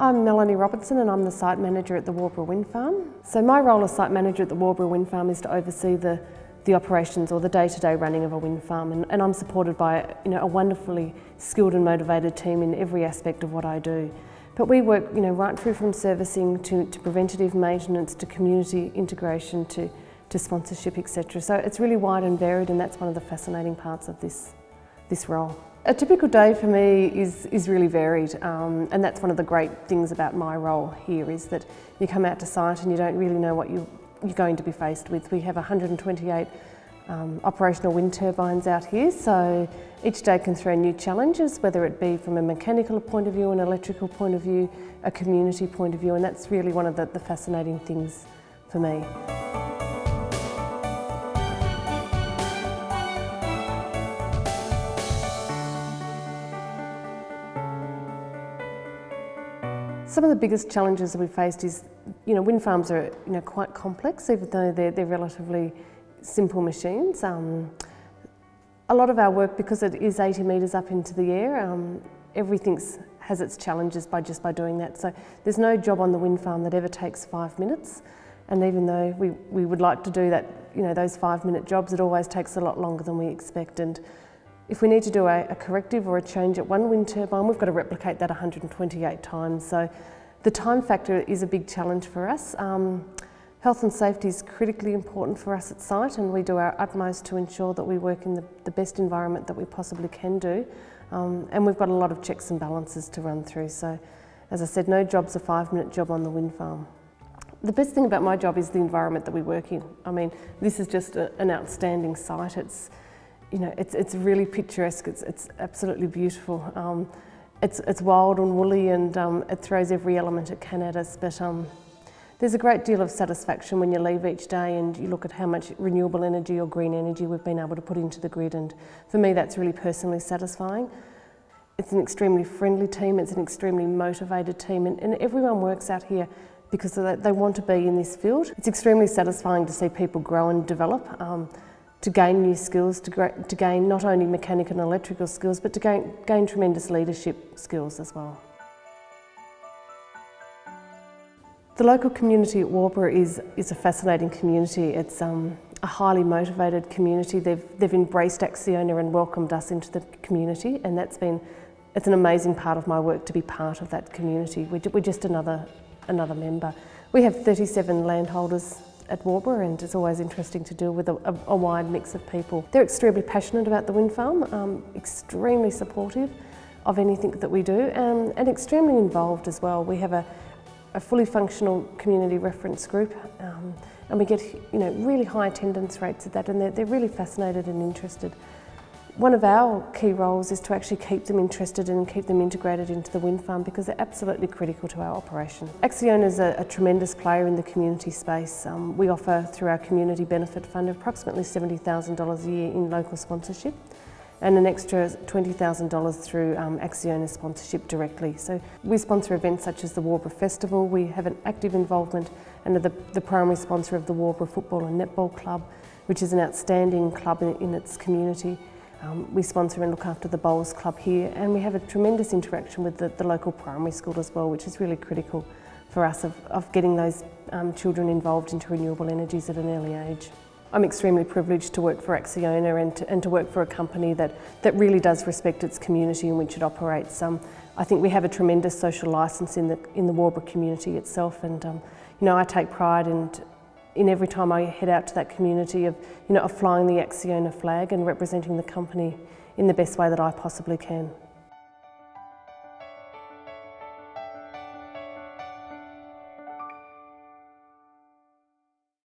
I'm Melanie Robertson and I'm the site manager at the Waubra Wind Farm. So my role as site manager at the Waubra Wind Farm is to oversee the operations or the day-to-day running of a wind farm, and I'm supported by a wonderfully skilled and motivated team in every aspect of what I do. But we work right through from servicing to preventative maintenance to community integration to sponsorship, etc. So it's really wide and varied, and that's one of the fascinating parts of this role. A typical day for me is really varied, and that's one of the great things about my role here, is that you come out to site and you don't really know what you're going to be faced with. We have 128 operational wind turbines out here, so each day can throw new challenges, whether it be from a mechanical point of view, an electrical point of view, a community point of view, and that's really one of the fascinating things for me. Some of the biggest challenges that we faced is, wind farms are quite complex, even though they're relatively simple machines. A lot of our work, because it is 80 metres up into the air, everything has its challenges just by doing that. So there's no job on the wind farm that ever takes 5 minutes, and even though we would like to do that, those 5-minute jobs, it always takes a lot longer than we expect. And if we need to do a corrective or a change at one wind turbine, we've got to replicate that 128 times. So the time factor is a big challenge for us. Health and safety is critically important for us at site, and we do our utmost to ensure that we work in the best environment that we possibly can do. And we've got a lot of checks and balances to run through. So, as I said, no job's a 5-minute job on the wind farm. The best thing about my job is the environment that we work in. I mean, this is just an outstanding site. It's really picturesque. It's absolutely beautiful. It's wild and woolly, and it throws every element it can at us. But there's a great deal of satisfaction when you leave each day and you look at how much renewable energy or green energy we've been able to put into the grid. And for me, that's really personally satisfying. It's an extremely friendly team. It's an extremely motivated team, and everyone works out here because they want to be in this field. It's extremely satisfying to see people grow and develop. To gain new skills, to gain not only mechanical and electrical skills, but to gain tremendous leadership skills as well. The local community at Waubra is a fascinating community. It's a highly motivated community. They've embraced ACCIONA and welcomed us into the community, and it's an amazing part of my work to be part of that community. We're just another member. We have 37 landholders at Waubra, and it's always interesting to deal with a wide mix of people. They're extremely passionate about the wind farm, extremely supportive of anything that we do, and extremely involved as well. We have a fully functional community reference group, and we get really high attendance rates at that, and they're really fascinated and interested. One of our key roles is to actually keep them interested and keep them integrated into the wind farm, because they're absolutely critical to our operation. ACCIONA is a tremendous player in the community space. We offer, through our community benefit fund, approximately $70,000 a year in local sponsorship, and an extra $20,000 through ACCIONA sponsorship directly. So we sponsor events such as the Waubra Festival. We have an active involvement and are the primary sponsor of the Waubra Football and Netball Club, which is an outstanding club in its community. We sponsor and look after the Bowls Club here, and we have a tremendous interaction with the local primary school as well, which is really critical for us of getting those children involved into renewable energies at an early age. I'm extremely privileged to work for ACCIONA and to work for a company that really does respect its community in which it operates. I think we have a tremendous social licence in the Waubra community itself, and I take pride in every time I head out to that community of flying the ACCIONA flag and representing the company in the best way that I possibly can.